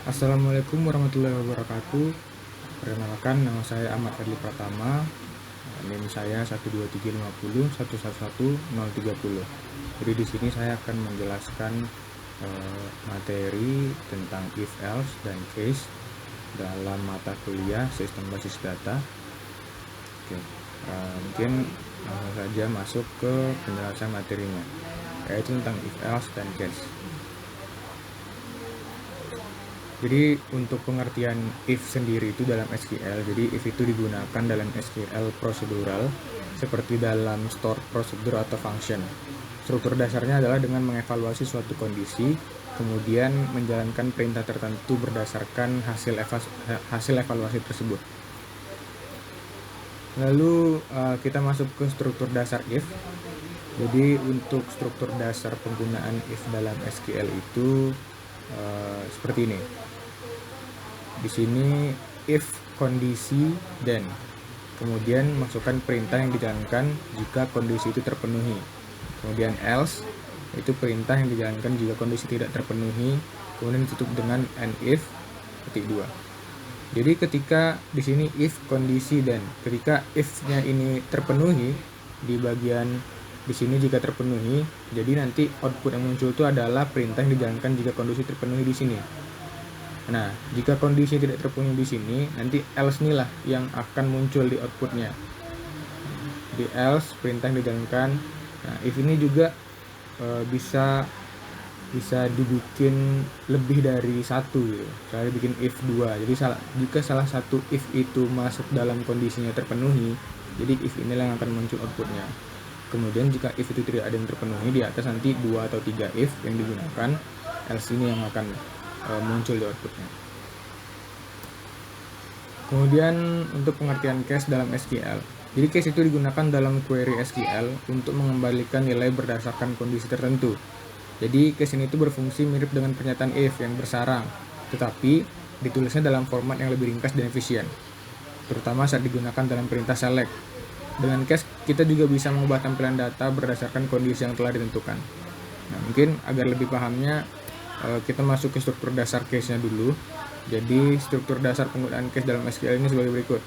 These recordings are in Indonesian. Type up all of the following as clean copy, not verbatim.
Assalamualaikum warahmatullahi wabarakatuh. Perkenalkan, nama saya Ahmad Fadli Pratama. NIM saya 12350111030. Jadi di sini saya akan menjelaskan materi tentang if else dan case dalam mata kuliah Sistem Basis Data. Oke, mungkin langsung saja masuk ke penjelasan materinya, yaitu tentang if else dan case. Jadi untuk pengertian if sendiri itu dalam SQL, jadi if itu digunakan dalam SQL prosedural seperti dalam store prosedur atau function. Struktur dasarnya adalah dengan mengevaluasi suatu kondisi, kemudian menjalankan perintah tertentu berdasarkan hasil evaluasi tersebut. Lalu kita masuk ke struktur dasar if. Jadi untuk struktur dasar penggunaan if dalam SQL itu seperti ini. Di sini if kondisi then, kemudian masukkan perintah yang dijalankan jika kondisi itu terpenuhi. Kemudian else itu perintah yang dijalankan jika kondisi tidak terpenuhi, kemudian ditutup dengan and if ketik 2. Jadi ketika di sini if kondisi then, ketika if-nya ini terpenuhi di bagian di sini jika terpenuhi, jadi nanti output yang muncul itu adalah perintah yang dijalankan jika kondisi terpenuhi di sini. Nah, jika kondisi tidak terpenuhi di sini, nanti else inilah yang akan muncul di outputnya. Di else perintah yang dijalankan. Nah, if ini juga bisa dibikin lebih dari satu gitu. Saya bikin if 2. Jadi jika salah satu if itu masuk dalam kondisinya terpenuhi, jadi if inilah yang akan muncul outputnya. Kemudian jika if itu tidak ada yang terpenuhi, di atas nanti 2 atau 3 if yang digunakan, else ini yang akan muncul di outputnya. Kemudian untuk pengertian case dalam SQL. Jadi case itu digunakan dalam query SQL untuk mengembalikan nilai berdasarkan kondisi tertentu. Jadi case ini itu berfungsi mirip dengan pernyataan if yang bersarang, tetapi ditulisnya dalam format yang lebih ringkas dan efisien, terutama saat digunakan dalam perintah select. Dengan case kita juga bisa mengubah tampilan data berdasarkan kondisi yang telah ditentukan. Nah, mungkin agar lebih pahamnya kita masuk ke struktur dasar case-nya dulu. Jadi struktur dasar penggunaan case dalam SQL ini sebagai berikut.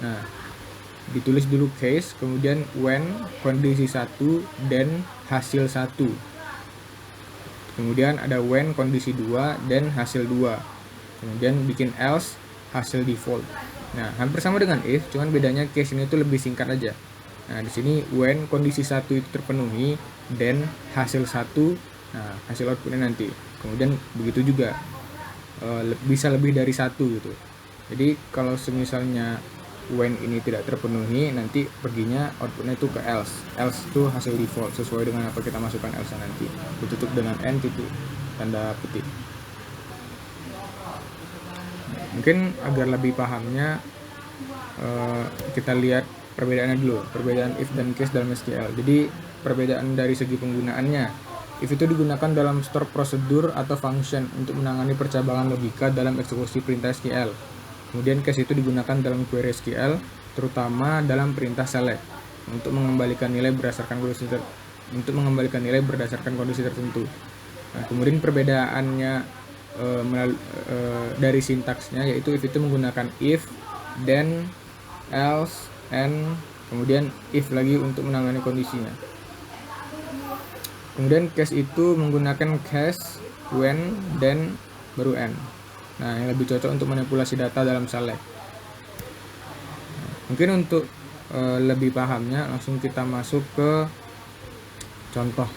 Nah, ditulis dulu case, kemudian when kondisi 1 dan hasil 1. Kemudian ada when kondisi 2 dan hasil 2. Kemudian bikin else hasil default. Nah, hampir sama dengan if, cuman bedanya case ini tuh lebih singkat aja. Nah, di sini when kondisi 1 itu terpenuhi dan hasil 1, nah hasil outputnya nanti. Kemudian begitu juga bisa lebih dari 1 gitu. Jadi kalau semisalnya when ini tidak terpenuhi, nanti perginya outputnya itu ke else. Else itu hasil default sesuai dengan apa kita masukkan else nanti. Ditutup dengan n titik tanda petik. Mungkin agar lebih pahamnya kita lihat perbedaannya dulu, perbedaan if dan case dalam SQL. Jadi perbedaan dari segi penggunaannya. If itu digunakan dalam store prosedur atau function untuk menangani percabangan logika dalam eksekusi perintah SQL. Kemudian case itu digunakan dalam query SQL, terutama dalam perintah select untuk mengembalikan nilai berdasarkan kondisi tertentu. Nah, kemudian perbedaannya dari sintaksnya, yaitu if itu menggunakan if, then, else, and, kemudian if lagi untuk menangani kondisinya. Kemudian case itu menggunakan case, when, then, baru n. Nah, yang lebih cocok untuk manipulasi data dalam select. Mungkin untuk lebih pahamnya, langsung kita masuk ke contoh.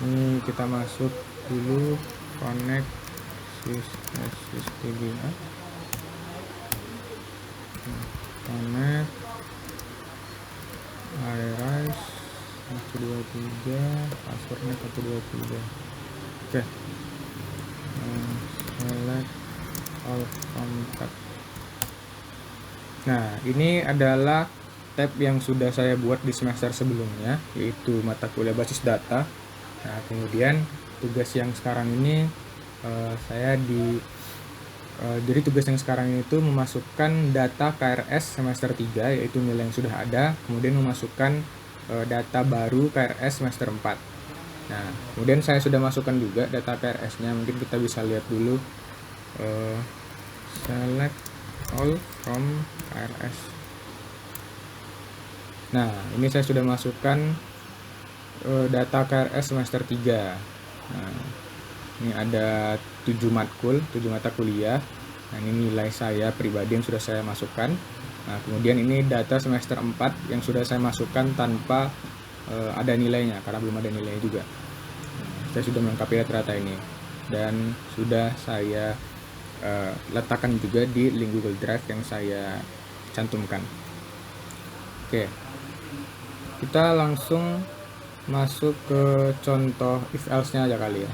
Ini kita masuk dulu connect sysdb, connect arise 123, passwordnya 123. Oke. Select all from tab. Nah, ini adalah tab yang sudah saya buat di semester sebelumnya, yaitu mata kuliah basis data. Nah, kemudian tugas yang sekarang ini jadi tugas yang sekarang ini itu memasukkan data KRS semester 3, yaitu nilai yang sudah ada, kemudian memasukkan data baru KRS semester 4. Nah, kemudian saya sudah masukkan juga data KRS-nya. Mungkin kita bisa lihat dulu. Select all from KRS. Nah, ini saya sudah masukkan data KRS semester 3. Nah, ini ada 7 matkul, 7 mata kuliah. Nah, ini nilai saya pribadi yang sudah saya masukkan. Nah, kemudian ini data semester 4 yang sudah saya masukkan tanpa ada nilainya, karena belum ada nilainya juga. Saya sudah melengkapi data ini dan sudah saya letakkan juga di link Google Drive yang saya cantumkan. Oke, kita langsung masuk ke contoh if else nya aja kali ya.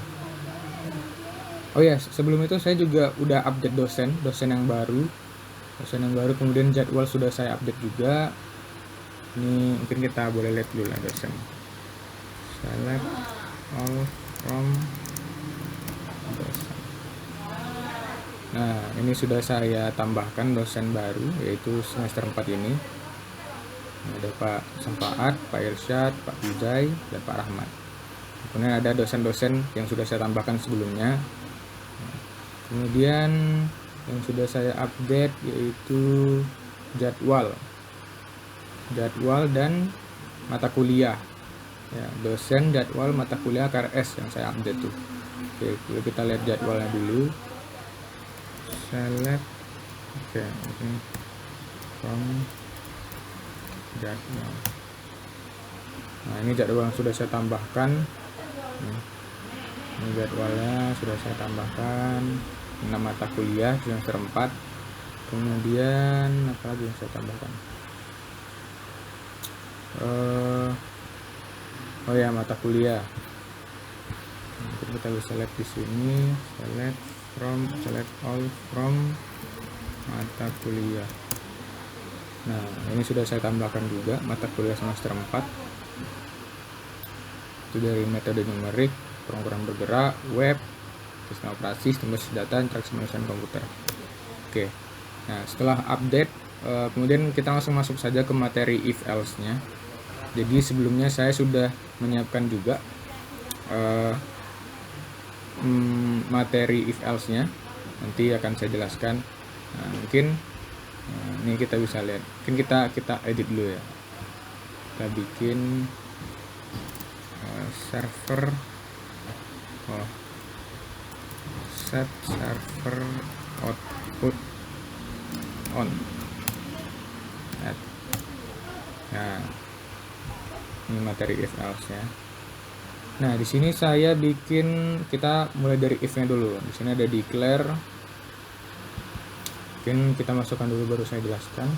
Oh ya, sebelum itu saya juga udah update dosen yang baru, kemudian jadwal sudah saya update juga. Ini mungkin kita boleh lihat dulu lah dosen. Select all from dosen. Nah, ini sudah saya tambahkan dosen baru, yaitu semester 4 ini. Ada Pak Sampaat, Pak Irsyad, Pak Pujai, dan Pak Rahmat. Kemudian ada dosen-dosen yang sudah saya tambahkan sebelumnya. Kemudian yang sudah saya update yaitu jadwal dan mata kuliah ya, dosen, jadwal, mata kuliah, KRS yang saya update tuh. Oke, kalau kita lihat jadwalnya dulu, select ini from jadwal. Nah, ini jadwal yang sudah saya tambahkan. Ini jadwalnya sudah saya tambahkan 6 mata kuliah semester 4. Kemudian apa lagi yang saya tambahkan? Oh ya, mata kuliah. Mungkin kita bisa lihat di sini, select all from mata kuliah. Nah, ini sudah saya tambahkan juga mata kuliah semester 4. Itu dari metode numerik, program bergerak, web, sistem operasi, sistem basis data, interaksi manusia dan komputer. Oke. Nah, setelah update, kemudian kita langsung masuk saja ke materi if else nya. Jadi sebelumnya saya sudah menyiapkan juga materi if else nya, nanti akan saya jelaskan. Nah, mungkin ini kita bisa lihat, mungkin kita edit dulu ya. Kita bikin server set server output on. Nah, ini materi if else ya. Nah, di sini saya bikin, kita mulai dari if-nya dulu. Di sini ada declare. Mungkin kita masukkan dulu baru saya jelaskan.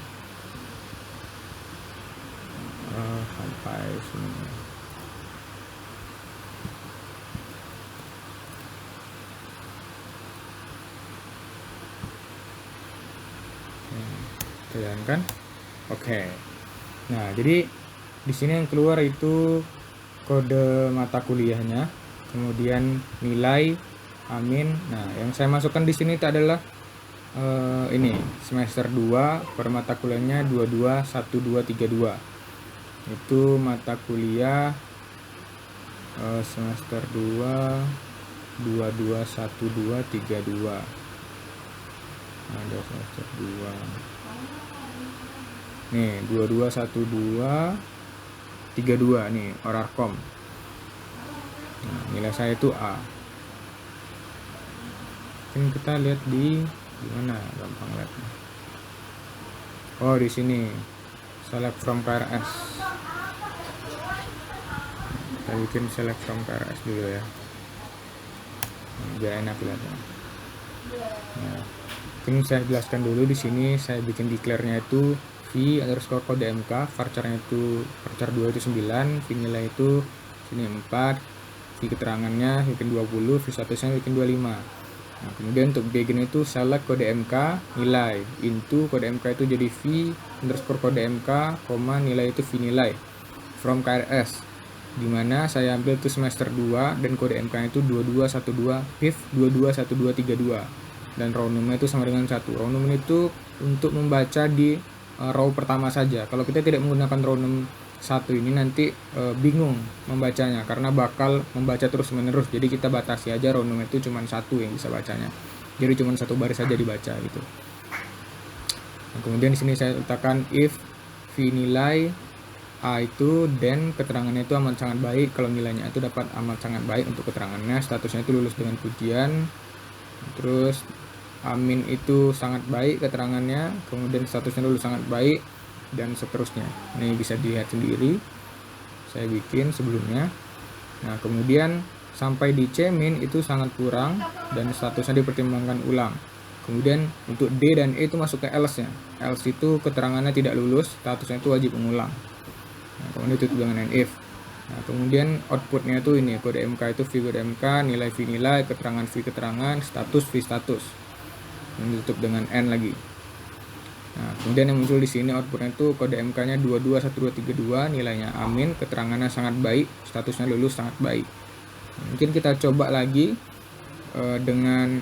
Sampai sini. Jalankan. Oke. Nah, jadi di sini yang keluar itu kode mata kuliahnya, kemudian nilai, amin. Nah, yang saya masukkan di sini itu adalah ini semester 2 per mata kuliahnya 221232. Itu mata kuliah semester 2 221232. Ada semester 2. Nih, 221232 nih, Orarkom. Nah, nilai saya itu A. Mungkin kita lihat di mana gampang lihatnya. Oh, di sini. Select from KRS. Kita bikin select from KRS dulu ya. Biar enak lihatnya. Nah, mungkin saya jelaskan dulu di sini. Saya bikin declare-nya itu v underscore kode mk, varchar-nya itu varchar 2 itu 9, v nilai itu sini 4, v keterangannya bikin 20, v statusnya bikin 25. Nah, kemudian untuk begin itu select kode mk nilai into kode mk itu jadi v underscore kode mk, nilai itu v nilai from KRS, dimana saya ambil itu semester 2 dan kode mk itu 2212 PIV 221232 dan row number itu sama dengan 1. Row number itu untuk membaca di row pertama saja. Kalau kita tidak menggunakan satu ini nanti bingung membacanya karena bakal membaca terus menerus. Jadi kita batasi aja random itu cuma satu yang bisa bacanya, jadi cuma satu baris saja dibaca gitu. Nah, kemudian di sini saya letakkan if v nilai A itu, then keterangannya itu amat sangat baik. Kalau nilainya itu dapat amat sangat baik untuk keterangannya, statusnya itu lulus dengan pujian. Terus amin itu sangat baik keterangannya, kemudian statusnya lulus sangat baik, dan seterusnya. Ini bisa dilihat sendiri, saya bikin sebelumnya. Nah, kemudian sampai di C-min itu sangat kurang dan statusnya dipertimbangkan ulang. Kemudian untuk D dan E itu masuk ke else-nya. Else itu keterangannya tidak lulus, statusnya itu wajib mengulang. Nah, kemudian ditutup dengan if. Nah, kemudian outputnya itu ini, kode MK itu v kode MK, nilai v nilai, keterangan v keterangan, status v status. Ini ditutup dengan n lagi. Nah, kemudian yang muncul di sini outputnya itu kode MK-nya 221232, nilainya amin, keterangannya sangat baik, statusnya lulus sangat baik. Mungkin kita coba lagi dengan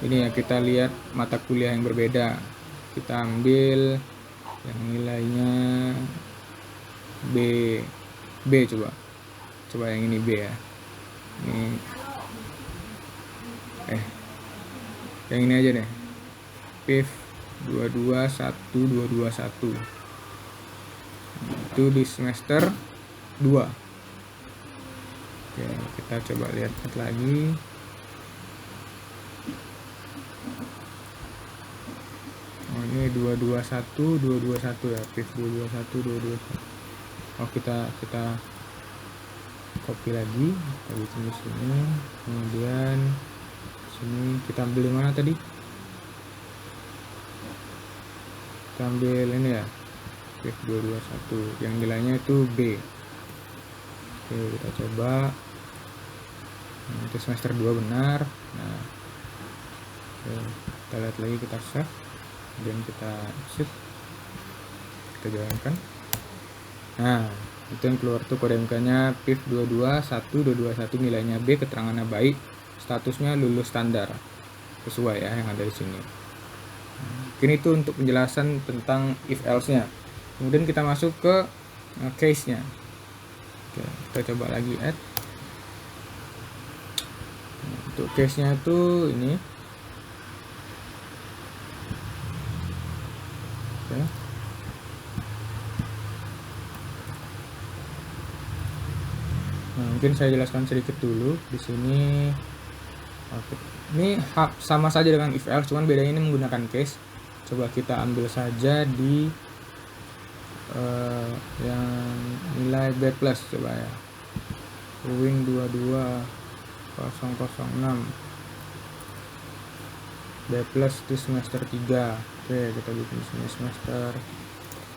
ini ya, kita lihat mata kuliah yang berbeda. Kita ambil yang nilainya B coba yang ini B ya. Ini yang ini aja deh, PIV 221221 itu di semester 2. Oke, kita coba lihat lagi. Oh, ini 221 ya, PIV 221. Oh, kita copy lagi, kita bikin di sini. Kemudian sini kita ambil yang mana tadi? Kita ambil ini ya, PIV 221 yang nilainya itu B. Oke, kita coba. Nah, itu semester 2 benar. Nah, oke, kita lihat lagi, kita save, kemudian kita exit, kita jalankan. Nah, itu yang keluar tuh kode MK-nya PIV 221221, nilainya B, keterangannya baik, statusnya lulus standar, sesuai ya yang ada di sini. Mungkin itu untuk penjelasan tentang if else-nya. Kemudian kita masuk ke case-nya. Oke, kita coba lagi add. Untuk case-nya itu ini. Oke. Nah, mungkin saya jelaskan sedikit dulu di sini. Oke. Ini sama saja dengan if else, cuman bedanya ini menggunakan case. Coba kita ambil saja di yang nilai B plus, coba ya, Wing 22006 B plus itu semester 3. Oke, kita bikin sini semester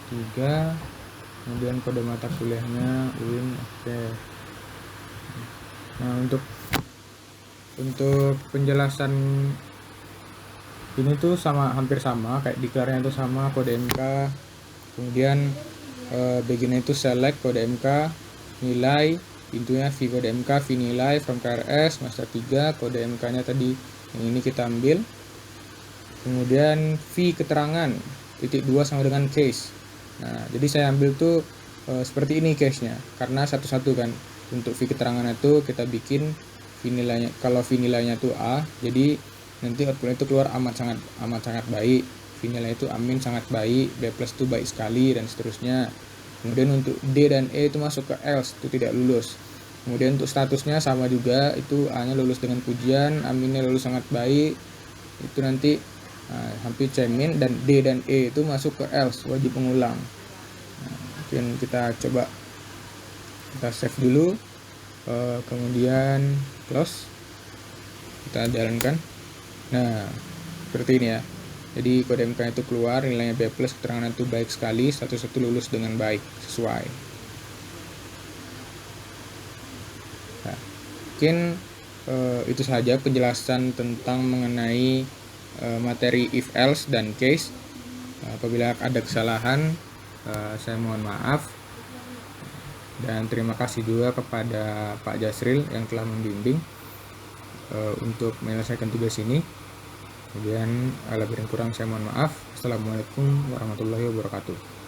3, kemudian kode mata kuliahnya Wing. Oke. Nah, untuk penjelasan ini tuh hampir sama kayak declare-nya itu sama, kode MK. Kemudian bagiannya itu select kode MK, nilai, pintunya v kode MK, v nilai from KRS master 3, kode MK-nya tadi yang ini kita ambil. Kemudian v keterangan titik 2 sama dengan case. Nah, jadi saya ambil tuh seperti ini case-nya karena satu-satu kan. Untuk v keterangan itu kita bikin v nilainya, kalau v nilainya itu A, jadi nanti outputnya itu keluar amat sangat baik. V nilai itu amin sangat baik, B plus itu baik sekali, dan seterusnya. Kemudian untuk D dan E itu masuk ke else, itu tidak lulus. Kemudian untuk statusnya sama juga, itu A nya lulus dengan pujian, aminnya lulus sangat baik, itu nanti hampir C-min, dan D dan E itu masuk ke else, wajib mengulang. Nah, mungkin kita coba, kita save dulu, kemudian close, kita jalankan. Nah, seperti ini ya. Jadi kode MK itu keluar, nilainya B plus, keterangan itu baik sekali, status itu lulus dengan baik, sesuai. Nah, mungkin itu saja penjelasan tentang mengenai materi if else dan case. Apabila ada kesalahan, saya mohon maaf. Dan terima kasih juga kepada Pak Jasril yang telah membimbing untuk menyelesaikan tugas ini. Kemudian lebih dan kurang saya mohon maaf. Assalamualaikum warahmatullahi wabarakatuh.